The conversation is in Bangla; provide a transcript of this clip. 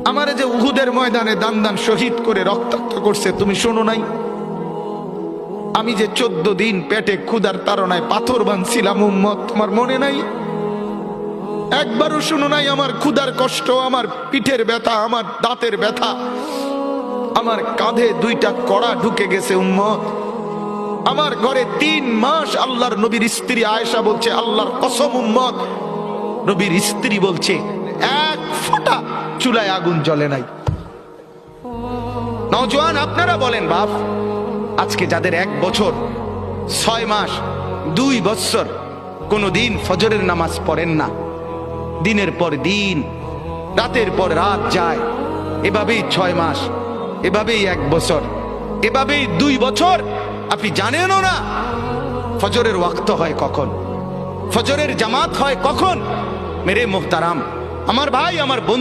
আমারে যে উহুদের ময়দানে দান দান শহীদ করে রক্তাক্ত করছে তুমি শোনো নাই? আমি যে 14 দিন পেটে ক্ষুধার তাড়নায় পাথর বাঁধছিলাম উম্মত, তোমার মনে নাই? একবারও শুনো নাই আমার ক্ষুধার কষ্ট, আমার পিঠের ব্যথা, আমার দাঁতের ব্যথা, আমার কাঁধে 2টা কড়া ঢুকে গেছে উম্মত। আমার ঘরে 3 মাস আল্লাহর নবীর স্ত্রী আয়েশা বলছে, আল্লাহর কসম উম্মত, নবীর স্ত্রী বলছে এক ফোঁটা চুলায় আগুন জ্বলে নাই। নওজোয়ান আপনারা বলেন বাপ, আজকে যাদের 1 বছর 6 মাস 2 বছর কোনদিন ফজরের নামাজ পড়েন না, দিনের পর দিন রাতের পর রাত যায়, এভাবেই 6 মাস, এভাবেই 1 বছর, এভাবেই 2 বছর, আপনি জানেনও না ফজরের ওয়াক্ত হয় কখন, ফজরের জামাত হয় কখন। মেরে মুহতারাম, আমার ভাই, আমার বন্ধু,